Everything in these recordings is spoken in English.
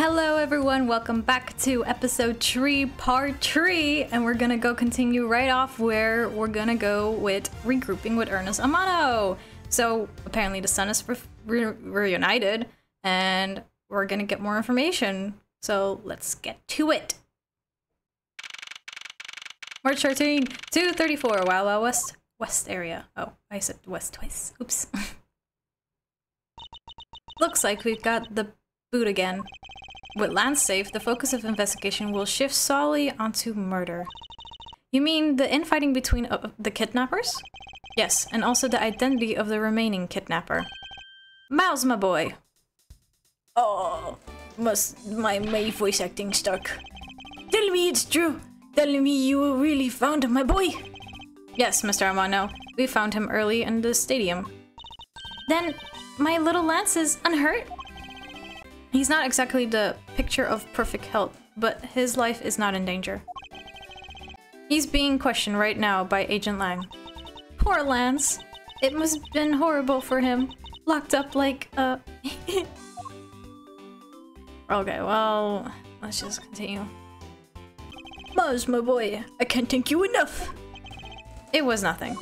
Hello everyone, welcome back to episode 3, part 3, and we're gonna go continue right off where we're gonna go with regrouping with Ernest Amano. So apparently the sun is reunited, and we're gonna get more information. So let's get to it. March 13, 234, Wild West area. Oh, I said west twice. Oops. Looks like we've got the boot again. With Lance safe, the focus of investigation will shift solely onto murder. You mean the infighting between the kidnappers? Yes, and also the identity of the remaining kidnapper. Miles, my boy! Oh, must my voice acting stuck. Tell me it's true! Tell me you really found my boy! Yes, Mr. Amano. We found him early in the stadium. Then, my little Lance is unhurt? He's not exactly the picture of perfect health, but his life is not in danger. He's being questioned right now by Agent Lang. Poor Lance. It must have been horrible for him. Locked up like a... Okay, well, let's just continue. Muzz, my boy, I can't thank you enough. It was nothing.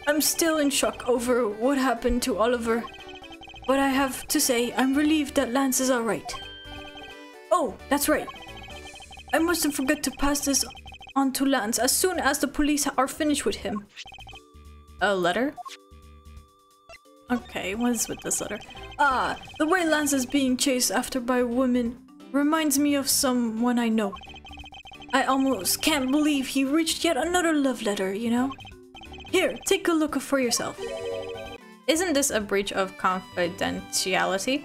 I'm still in shock over what happened to Oliver. But I have to say, I'm relieved that Lance is alright. Oh, that's right. I mustn't forget to pass this on to Lance as soon as the police are finished with him. A letter? Okay, what is with this letter? Ah, the way Lance is being chased after by women reminds me of someone I know. I almost can't believe he reached yet another love letter, you know? Here, take a look for yourself. Isn't this a breach of confidentiality?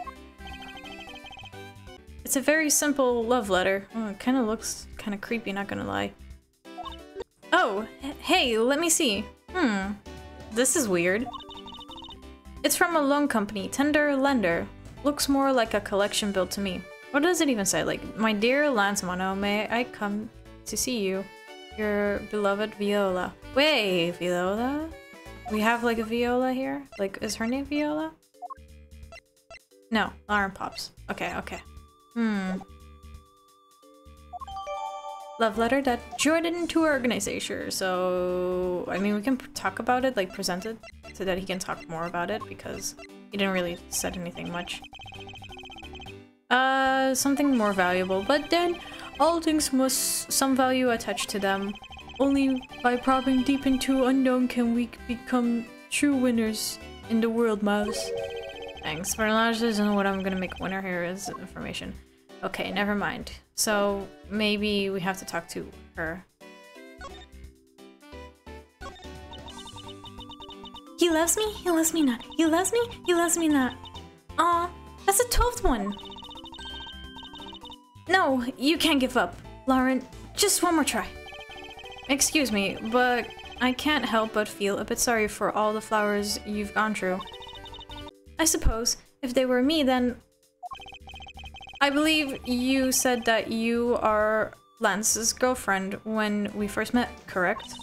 It's a very simple love letter. Oh, it kind of looks kind of creepy, not gonna lie. Oh, hey, let me see. This is weird. It's from a loan company, Tender Lender. Looks more like a collection bill to me. What does it even say? Like, my dear Lance Amano, may I come to see you? Your beloved Viola. Wait, Viola? We have like a Viola here? Like, is her name Viola? No, Lauren Pops. Okay, okay. Love letter that joined into our organization. So, I mean, we can talk about it, like present it, so that he can talk more about it, because he didn't really said anything much. Something more valuable, but then all things must some value attached to them. Only by probing deep into unknown can we become true winners in the world, Miles. Thanks, but knowledge isn't what I'm gonna make a winner here is information. Okay, never mind. So maybe we have to talk to her. He loves me? He loves me not. He loves me? He loves me not. Aw, that's the 12th one. No, you can't give up. Lauren, just one more try. Excuse me, but I can't help but feel a bit sorry for all the flowers you've gone through. I suppose, if they were me, then... I believe you said that you are Lance's girlfriend when we first met, correct?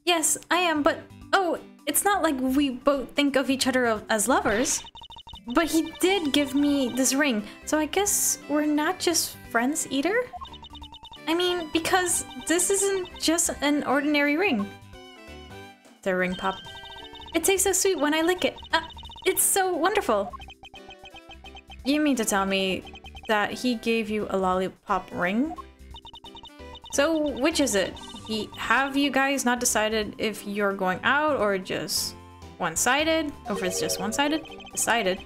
Yes, I am, but... Oh, it's not like we both think of each other as lovers. But he did give me this ring, so I guess we're not just friends either? I mean, because this isn't just an ordinary ring. The ring pop. It tastes so sweet when I lick it. It's so wonderful. You mean to tell me that he gave you a lollipop ring? So which is it? Have you guys not decided if you're going out or just one-sided? Or if it's just one-sided? Decided.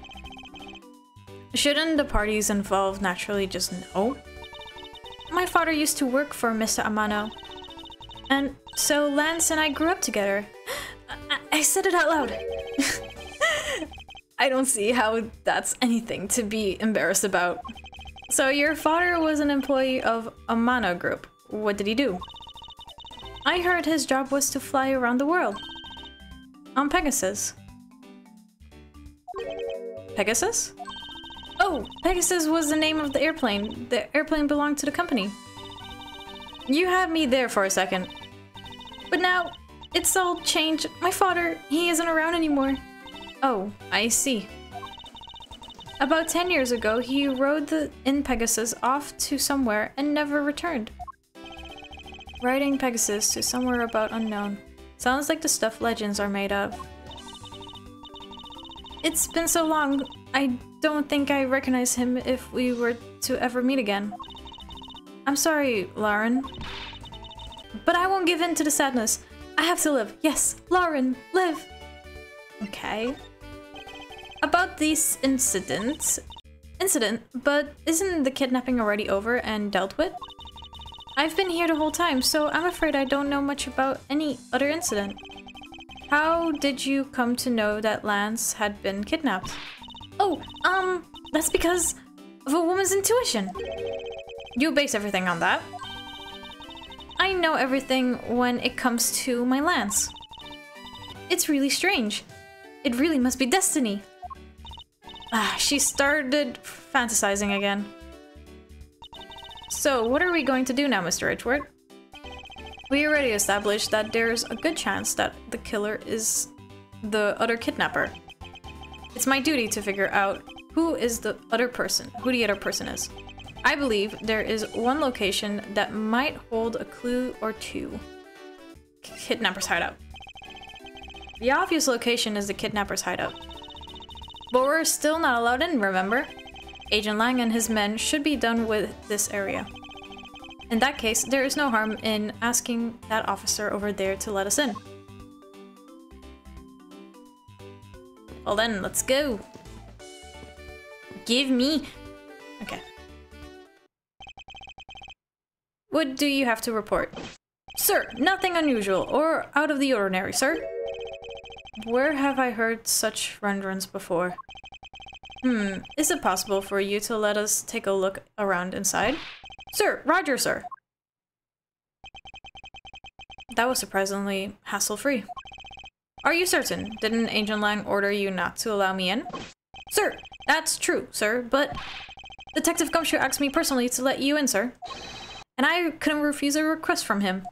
Shouldn't the parties involved naturally just know? My father used to work for Mr. Amano. And so Lance and I grew up together. I said it out loud. I don't see how that's anything to be embarrassed about. So your father was an employee of Amano Group. What did he do? I heard his job was to fly around the world. On Pegasus. Pegasus? Oh, Pegasus was the name of the airplane. The airplane belonged to the company. You had me there for a second. But now, it's all changed. My father, he isn't around anymore. Oh, I see. About 10 years ago, he rode in Pegasus off to somewhere and never returned. Riding Pegasus to somewhere about unknown. Sounds like the stuff legends are made of. It's been so long, I don't think I recognize him if we were to ever meet again. I'm sorry, Lauren. But I won't give in to the sadness. I have to live. Yes, Lauren, live! Okay. About this incident, but isn't the kidnapping already over and dealt with? I've been here the whole time, so I'm afraid I don't know much about any other incident. How did you come to know that Lance had been kidnapped? Oh, that's because of a woman's intuition. You base everything on that? I know everything when it comes to my Lance. It's really strange. It really must be destiny. She started fantasizing again. So, what are we going to do now, Mr. Edgeworth? We already established that there's a good chance that the killer is the other kidnapper. It's my duty to figure out who the other person is. I believe there is one location that might hold a clue or two. Kidnapper's hideout. The obvious location is the kidnapper's hideout. But we're still not allowed in, remember? Agent Lang and his men should be done with this area. In that case, there is no harm in asking that officer over there to let us in. Well then, let's go. Give me... Okay. What do you have to report? Sir, nothing unusual or out of the ordinary, sir. Where have I heard such renderings before? Is it possible for you to let us take a look around inside? Sir, Roger, sir. That was surprisingly hassle-free. Are you certain? Didn't Agent Lang order you not to allow me in? Sir, that's true, sir, but Detective Gumshoe asked me personally to let you in, sir. And I couldn't refuse a request from him.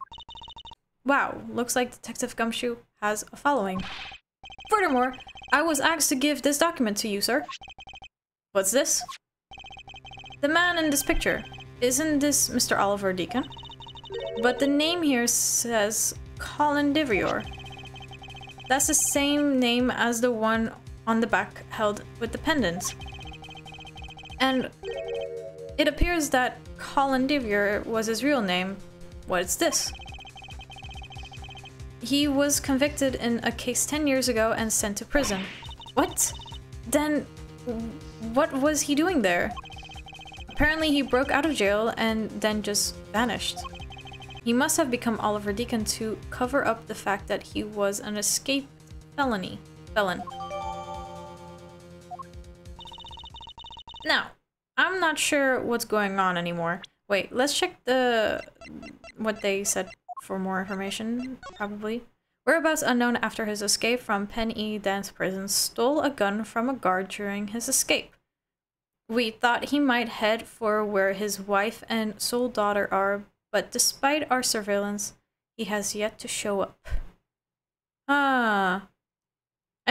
Wow, looks like Detective Gumshoe has a following. Furthermore, I was asked to give this document to you, sir. What's this? The man in this picture. Isn't this Mr. Oliver Deacon? But the name here says Colin Divior. That's the same name as the one on the back held with the pendant. And it appears that Colin Divior was his real name. What's this? He was convicted in a case 10 years ago and sent to prison. What? Then, what was he doing there? Apparently he broke out of jail and then just vanished. He must have become Oliver Deacon to cover up the fact that he was an escaped felon. Now, I'm not sure what's going on anymore. Wait, let's check what they said for more information, probably. Whereabouts unknown after his escape from Pen E Dance Prison, stole a gun from a guard during his escape. We thought he might head for where his wife and sole daughter are, but despite our surveillance, he has yet to show up. I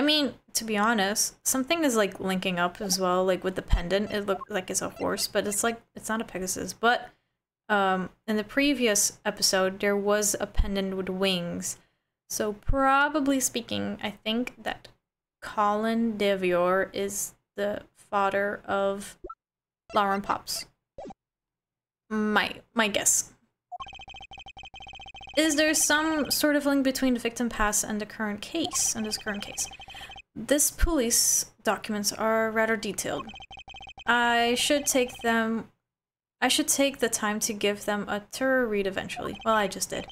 mean, to be honest, something is like linking up as well, like with the pendant. It looked like it's a horse, but it's like, it's not a Pegasus. But in the previous episode, there was a pendant with wings. So probably speaking, I think that Colin Devior is the father of Lauren Pops. My guess. Is there some sort of link between the victim past and this current case? This police documents are rather detailed. I should take the time to give them a thorough read eventually. Well, I just did.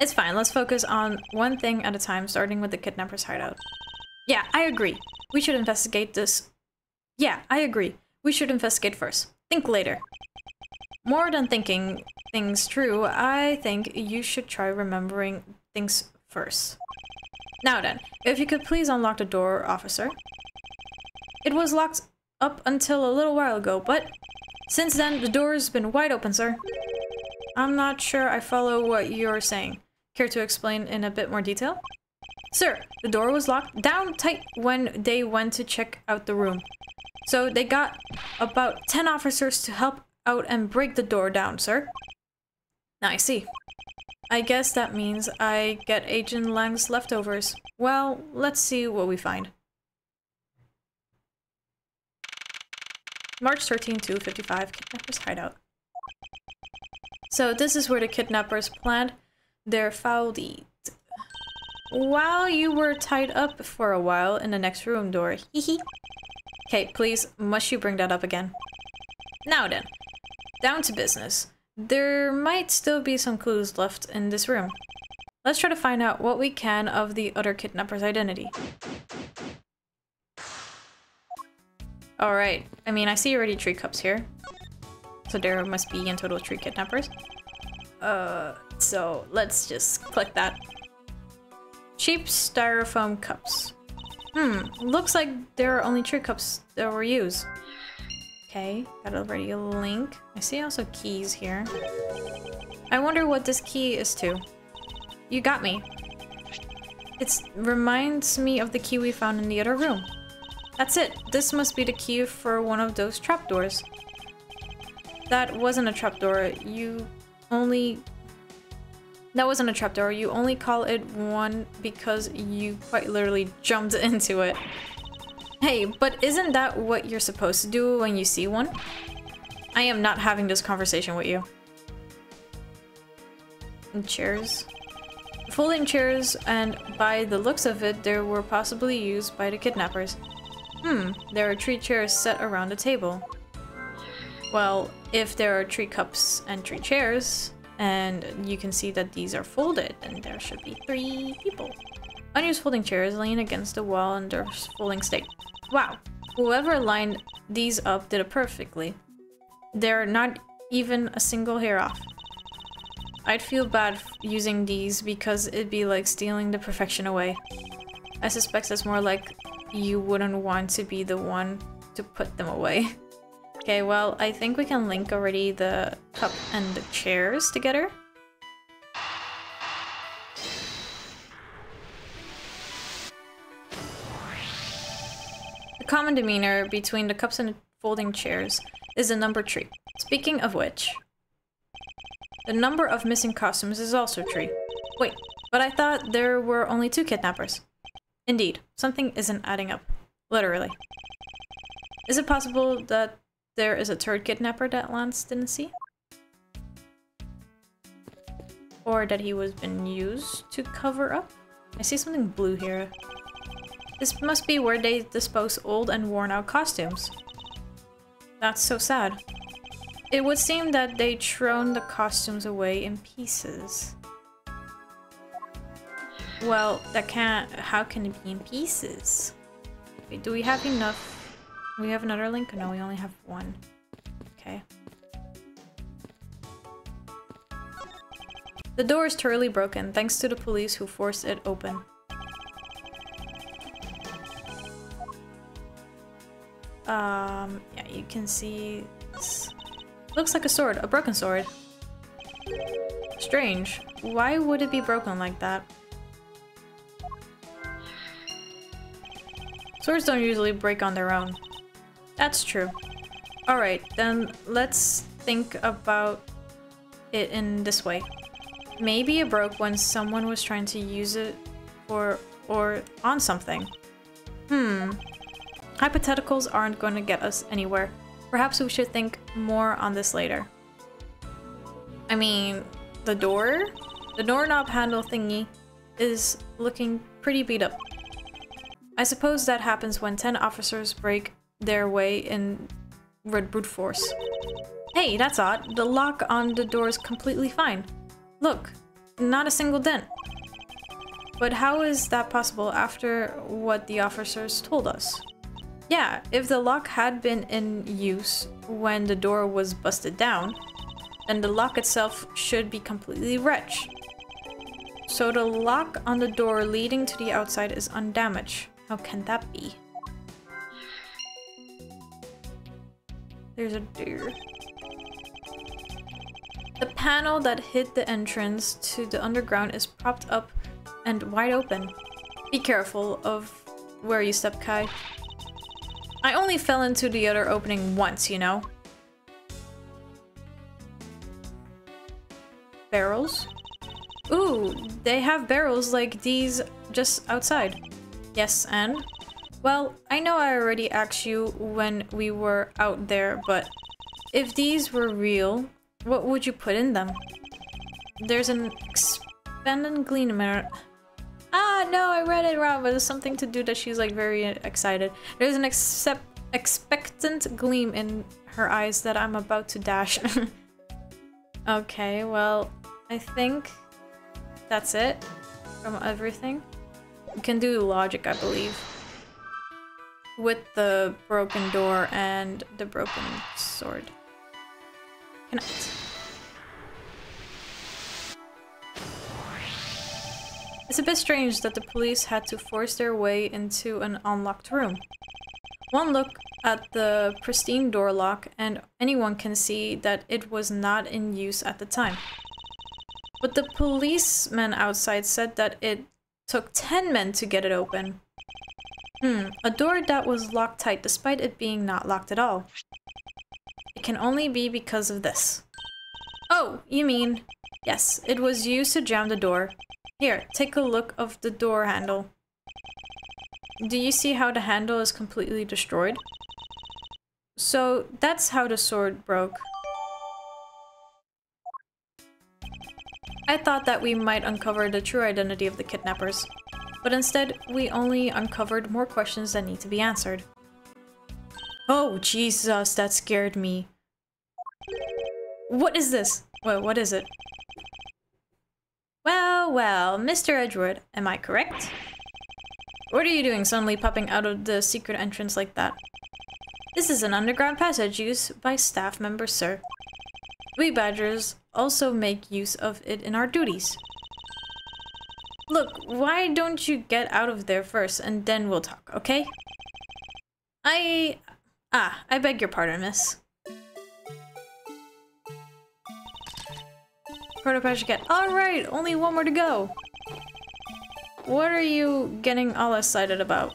It's fine, let's focus on one thing at a time, starting with the kidnapper's hideout. Yeah, I agree. We should investigate this. Yeah, I agree. We should investigate first. Think later. More than thinking things through, I think you should try remembering things first. Now then, if you could please unlock the door, officer. It was locked up until a little while ago, but since then, the door's been wide open, sir. I'm not sure I follow what you're saying. Care to explain in a bit more detail? Sir, the door was locked down tight when they went to check out the room. So they got about 10 officers to help out and break the door down, sir. I see. I guess that means I get Agent Lang's leftovers. Well, let's see what we find. March 13, 2:55, kidnappers hideout. So this is where the kidnappers planned their foul deed. While you were tied up for a while in the next room door. Hehe. Okay, please, must you bring that up again? Now then, down to business. There might still be some clues left in this room. Let's try to find out what we can of the other kidnapper's identity. Alright, I mean, I see already 3 cups here. So there must be in total 3 kidnappers. So let's just click that. Cheap styrofoam cups. Looks like there are only 3 cups that were used. Okay, got already a link. I see also keys here. I wonder what this key is to. You got me. It reminds me of the key we found in the other room. That's it. This must be the key for one of those trapdoors. That wasn't a trapdoor. That wasn't a trapdoor. You only call it one because you quite literally jumped into it. Hey, but isn't that what you're supposed to do when you see one? I am not having this conversation with you. And chairs. Folding chairs, and by the looks of it, they were possibly used by the kidnappers. There are 3 chairs set around the table. Well, if there are 3 cups and 3 chairs, and you can see that these are folded, then there should be 3 people. Unused folding chairs lean against the wall in their folding state. Wow, whoever lined these up did it perfectly. They're not even a single hair off. I'd feel bad using these because it'd be like stealing the perfection away. I suspect that's more like you wouldn't want to be the one to put them away. Okay, well, I think we can link already the cup and the chairs together. The common demeanor between the cups and the folding chairs is the number 3. Speaking of which, the number of missing costumes is also 3. Wait, but I thought there were only 2 kidnappers. Indeed, something isn't adding up. Literally. Is it possible that there is a 3rd kidnapper that Lance didn't see? Or that he was been used to cover up? I see something blue here. This must be where they dispose old and worn out costumes. That's so sad. It would seem that they thrown the costumes away in pieces. Well, that can't... how can it be in pieces? Wait, do we have enough? We have another link? No, we only have 1. Okay. The door is thoroughly broken, thanks to the police who forced it open. Yeah, you can see this. Looks like a sword, a broken sword. Strange. Why would it be broken like that? Swords don't usually break on their own. That's true. Alright, then let's think about it in this way. Maybe it broke when someone was trying to use it or on something. Hypotheticals aren't going to get us anywhere. Perhaps we should think more on this later. I mean, the doorknob handle thingy is looking pretty beat up. I suppose that happens when 10 officers break their way in with brute force. Hey, that's odd. The lock on the door is completely fine. Look, not a single dent. But how is that possible after what the officers told us? Yeah, if the lock had been in use when the door was busted down, then the lock itself should be completely wretched. So the lock on the door leading to the outside is undamaged. How can that be? There's a deer. The panel that hid the entrance to the underground is propped up and wide open. Be careful of where you step, Kai. I only fell into the other opening once, you know? Barrels? Ooh, they have barrels like these just outside. Yes, and? Well, I know I already asked you when we were out there, but if these were real, what would you put in them? There's an expanded gleamer. Ah, no, I read it wrong, but it's something to do that she's like very excited. There's an expectant gleam in her eyes that I'm about to dash. Okay, well, I think that's it from everything. We can do logic, I believe. With the broken door and the broken sword. Connect. It's a bit strange that the police had to force their way into an unlocked room. One look at the pristine door lock and anyone can see that it was not in use at the time. But the policeman outside said that it took 10 men to get it open. A door that was locked tight despite it being not locked at all. It can only be because of this. Oh, you mean... Yes, it was used to jam the door. Here, take a look of the door handle. Do you see how the handle is completely destroyed? So that's how the sword broke. I thought that we might uncover the true identity of the kidnappers. But instead, we only uncovered more questions that need to be answered. Oh, Jesus, that scared me. What is this? Well, what is it? Well, well, Mr. Edward, am I correct? What are you doing suddenly popping out of the secret entrance like that? This is an underground passage used by staff members, sir. We Badgers also make use of it in our duties. Look, why don't you get out of there first and then we'll talk, okay? I beg your pardon, miss. Prototype get. Alright, only one more to go. What are you getting all excited about?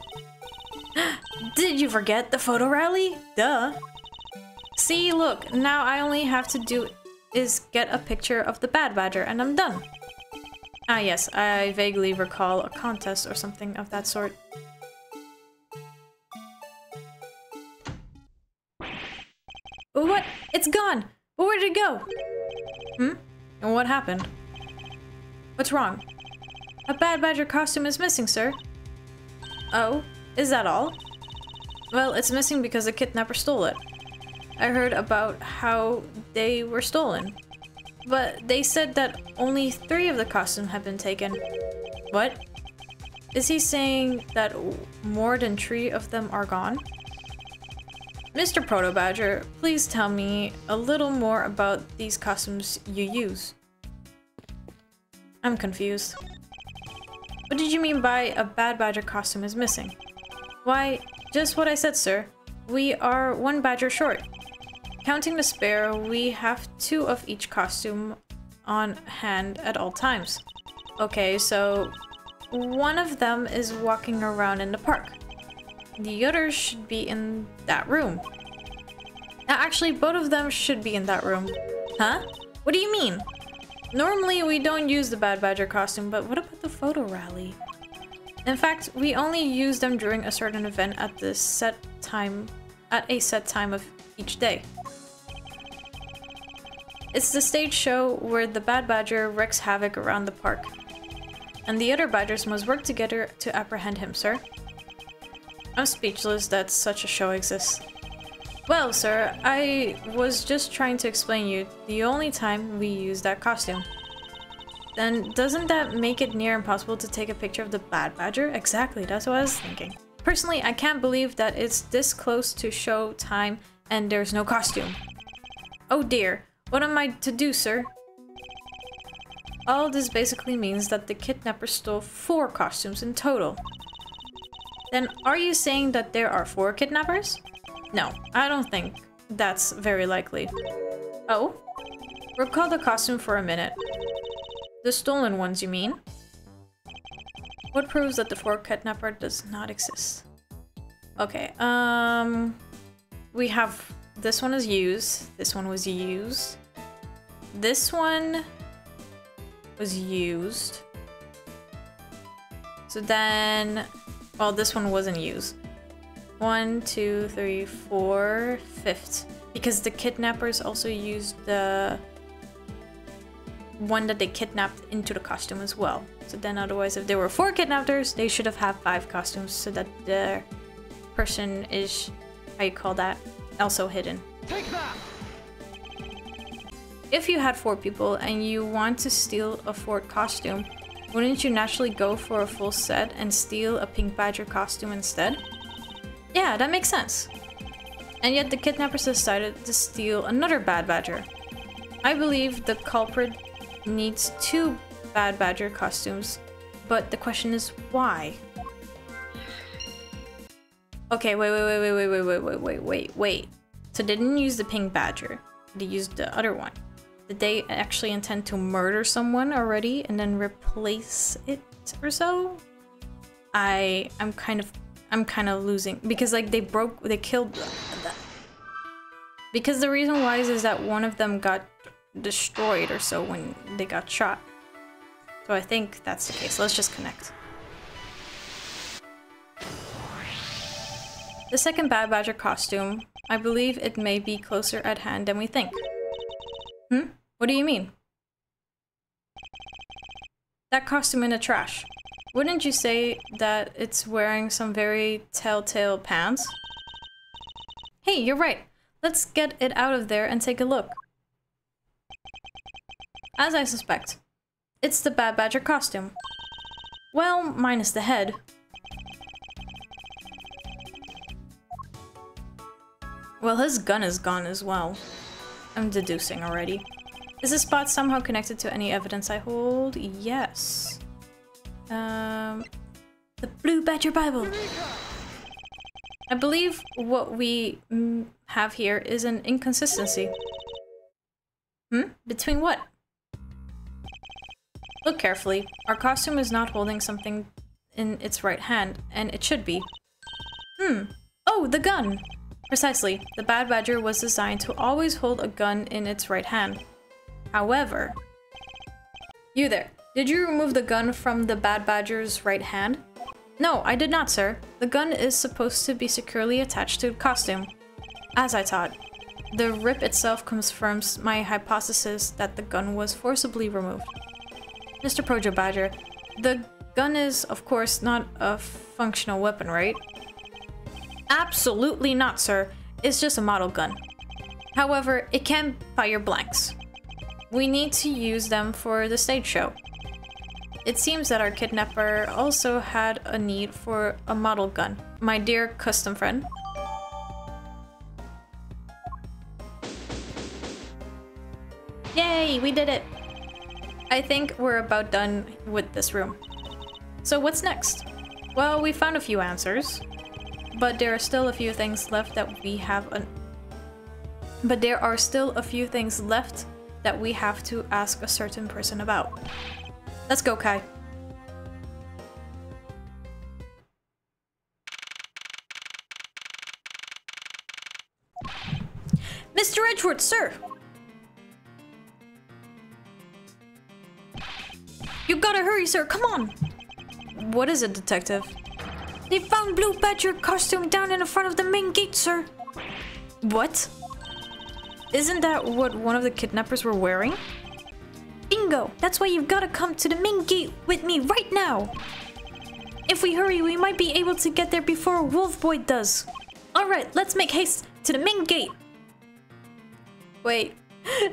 Did you forget the photo rally? Duh. See, look, now I only have to do is get a picture of the Bad Badger and I'm done. Ah yes, I vaguely recall a contest or something of that sort. What? It's gone! Where did it go? And what happened? What's wrong? A Bad Badger costume is missing, sir. Oh, is that all? Well, it's missing because the kidnapper stole it. I heard about how they were stolen. But they said that only 3 of the costumes have been taken. What? Is he saying that more than 3 of them are gone? Mr. Proto Badger, please tell me a little more about these costumes you use. I'm confused. What did you mean by a Bad Badger costume is missing? Why, just what I said, sir. We are 1 badger short. Counting the spare, we have 2 of each costume on hand at all times. Okay, so 1 of them is walking around in the park. The others should be in that room. Actually, both of them should be in that room. Huh? What do you mean? Normally, we don't use the Bad Badger costume, but what about the photo rally? In fact, we only use them during a certain event at a set time of each day. It's the stage show where the Bad Badger wreaks havoc around the park. And the other badgers must work together to apprehend him, sir. I'm speechless that such a show exists. Well, sir, I was just trying to explain you the only time we use that costume. Then doesn't that make it near impossible to take a picture of the Bad Badger? Exactly, that's what I was thinking. Personally, I can't believe that it's this close to show time and there's no costume. Oh dear, what am I to do, sir? All this basically means that the kidnapper stole 4 costumes in total. Then are you saying that there are 4 kidnappers? No, I don't think that's very likely. Oh? Recall the costume for a minute. The stolen ones, you mean? What proves that the 4 kidnapper does not exist? Okay, we have this one is used. This one was used. This one was used. So then, well, this one wasn't used. 1, 2, 3, 4, 5th. Because the kidnappers also used the one that they kidnapped into the costume as well. So then otherwise, if there were 4 kidnappers, they should have had 5 costumes so that the person is, how you call that, also hidden. Take that! If you had 4 people and you want to steal a 4th costume, wouldn't you naturally go for a full set and steal a pink badger costume instead? Yeah, that makes sense. And yet the kidnappers decided to steal another bad badger. I believe the culprit needs 2 bad badger costumes, but the question is why? Okay, wait. So they didn't use the pink badger. They used the other one. Did they actually intend to murder someone already and then replace it or so? I'm kind of losing because like they killed because the reason why is that one of them got destroyed or so when they got shot. So I think that's the case. Let's just connect. The second Bad Badger costume, I believe it may be closer at hand than we think. What do you mean? That costume in the trash. Wouldn't you say that it's wearing some very telltale pants? Hey, you're right. Let's get it out of there and take a look. As I suspect, it's the Bad Badger costume. Well, minus the head. Well, his gun is gone as well. I'm deducing already. Is this spot somehow connected to any evidence I hold? Yes. The Blue Badger Bible. I believe what we have here is an inconsistency. Between what? Look carefully. Our costume is not holding something in its right hand, and it should be. Oh, the gun! Precisely. The Bad Badger was designed to always hold a gun in its right hand. However... You there. Did you remove the gun from the Bad Badger's right hand? No, I did not, sir. The gun is supposed to be securely attached to the costume. As I thought. The rip itself confirms my hypothesis that the gun was forcibly removed. Mr. Projo Badger, the gun is, of course, not a functional weapon, right? Absolutely not, sir. It's just a model gun. However, it can fire blanks. We need to use them for the stage show. It seems that our kidnapper also had a need for a model gun. My dear custom friend. Yay, we did it! I think we're about done with this room. So what's next? Well, we found a few answers. But there are still a few things left that we have to ask a certain person about. Let's go, Kai. Mr. Edgeworth, sir! You gotta hurry, sir, come on! What is it, detective? They found Blue Badger costume down in the front of the main gate, sir! What? Isn't that what one of the kidnappers were wearing? Bingo! That's why you've gotta come to the main gate with me right now! If we hurry, we might be able to get there before Wolf Boy does. Alright, let's make haste to the main gate! Wait.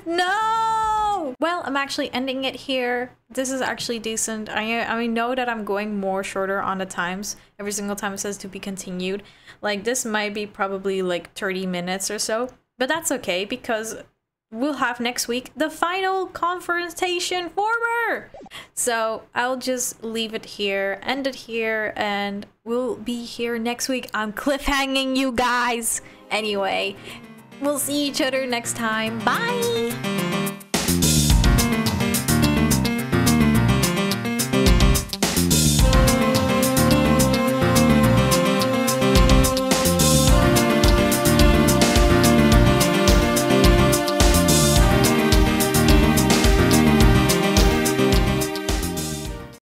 No! Well, I'm actually ending it here. This is actually decent. I know that I'm going more shorter on the times. Every single time it says to be continued. Like, this might be probably like 30 minutes or so. But that's okay, because we'll have next week the final confrontation former! So I'll just leave it here, end it here, and we'll be here next week. I'm cliffhanging you guys! Anyway, we'll see each other next time. Bye!